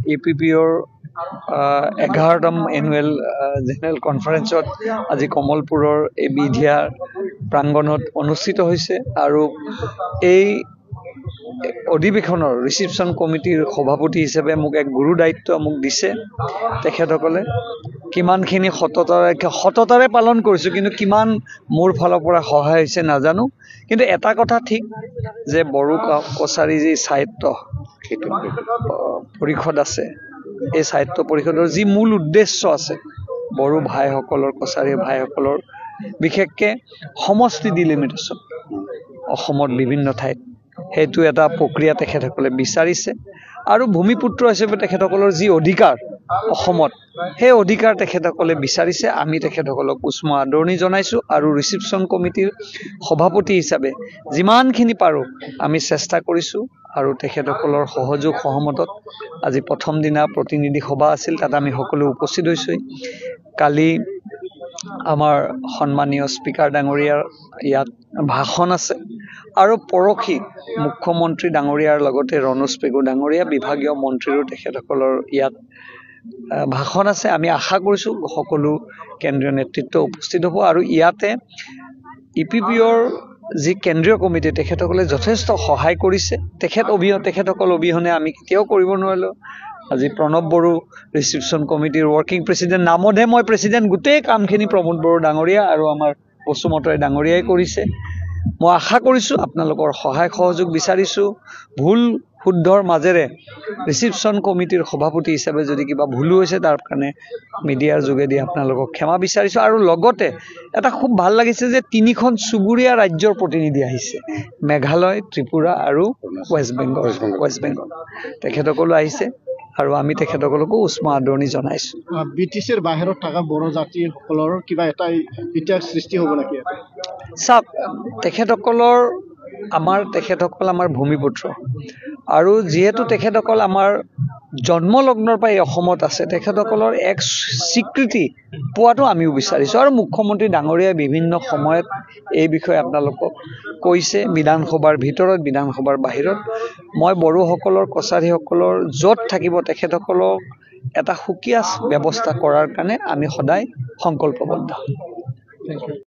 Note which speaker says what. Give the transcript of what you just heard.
Speaker 1: APPৰ 11তম annual general কনফাৰেন্সত আজি কমলপুৰৰ এই বিধিয়া প্ৰাংগণত অনুষ্ঠিত হৈছে আৰু এই অধিৱেশনৰ ৰিসিপশ্যন কমিটিৰ সভাপতি হিচাপে মোক এক গুৰু দায়িত্ব মোক দিছে তেখেতসকলে কিমানখিনি সততাৰে পালন কৰিছো কিন্তু কিমান মোৰ ফালৰ পৰা সহায় হৈছে নাজানো কিন্তু এটা কথা ঠিক যে বড়ো কছাৰী যি সাহিত্য পৰিষদ আছে এই সাহিত্য পৰিষদৰ যি মূল উদ্দেশ্য আছে বড়ো ভাইসকলৰ কছাৰী ভাইসকলৰ বিশেষকৈ সমষ্টি ডিলিমিটেশ্যন অসমত বিভিন্ন ঠাইত হেতু এটা প্ৰক্ৰিয়া তেখেতসকলে বিচাৰিছে আৰু ভূমিপুত্ৰ হিচাপে তেখেতসকলৰ যি অধিকাৰ অসমত সেই অধিকাৰ তেখেতসকলে বিচাৰিছে আমি তেখেতসকলক উষ্ম আদৰণি জনাইছো আৰু ৰিসিপশ্যন কমিটিৰ সভাপতি হিচাপে যিমানখিনি পাৰো আমি চেষ্টা কৰিছো আৰু তেখেতসকলৰ সহযোগ সহমতত আজি প্ৰথম দিনা প্ৰতিনিধি সভা আছিল তাত আমি সকলো উপস্থিত হৈছো কালি আমাৰ সন্মানীয় স্পিকাৰ ডাঙৰীয়াৰ ইয়াত ভাষণ আছে আৰু পৰখি মুখ্যমন্ত্ৰী ডাঙৰীয়াৰ লগতে ৰণোজ পেগু ডাঙৰীয়া বিভাগীয় মন্ত্ৰীৰো তেখেতসকলৰ ইয়াত ভাষণ আছে আমি আশা কৰিছো সকলো কেন্দ্ৰীয় নেতৃত্ব উপস্থিত হ'ব আৰু ইয়াতে ইপিপিৰ যি কেন্দ্ৰীয় কমিটি তেখেতসকলে যথেষ্ট সহায় কৰিছে তেখেতসকল অবিহনে আমি কেতিয়াও কৰিব নোৱাৰিলো আজি প্ৰণৱ বড়ো ৰিসিপশ্যন কমিটিৰ ৱৰ্কিং প্ৰেচিডেণ্ট নামতহে মই প্ৰেচিডেণ্ট গোটেই কামখিনি প্ৰমোদ বড়ো ডাঙৰীয়া আৰু আমাৰ বসুমতাৰী ডাঙৰীয়াই কৰিছে মই আশা কৰিছো আপোনালোকৰ সহায় সহযোগ বিচাৰিছো ভুল শুদ্ধৰ মাজেৰে ৰিসিপশ্যন কমিটিৰ সভাপতি হিচাপে যদি কিবা ভুল হৈছে তাৰ কাৰণে মিডিয়াৰ যোগেদি আপোনালোকক ক্ষমা বিচাৰিছো আৰু লগতে এটা খুব ভাল লাগিছে যে তিনিখন চুবুৰীয়া ৰাজ্যৰ প্ৰতিনিধি আহিছে মেঘালয় ত্ৰিপুৰা আৰু ৱেষ্ট বেংগল তেখেতসকলো আহিছে আৰু আমি তেখেতসকলকো উষ্ম আদৰণি জনাইছো
Speaker 2: বিটিচিৰ বাহিৰত থকা বড়ো জাতিসকলৰ কিবা এটা ইতিহাস সৃষ্টি হ'ব নেকি
Speaker 1: চাওক তেখেতসকল আমাৰ ভূমিপুত্ৰ আৰু যিহেতু তেখেতসকল আমাৰ জন্মলগ্নৰ পৰা এই অসমত আছে তেখেতসকলৰ এক স্বীকৃতি পোৱাটো আমিও বিচাৰিছো আৰু মুখ্যমন্ত্ৰী ডাঙৰীয়াই বিভিন্ন সময়ত এই বিষয়ে আপোনালোকক কৈছে বিধানসভাৰ ভিতৰত বিধানসভাৰ বাহিৰত মই বড়োসকলৰ কছাৰীসকলৰ য'ত থাকিব তেখেতসকলক এটা সুকীয়া ব্যৱস্থা কৰাৰ কাৰণে আমি সদায় সংকল্পবদ্ধ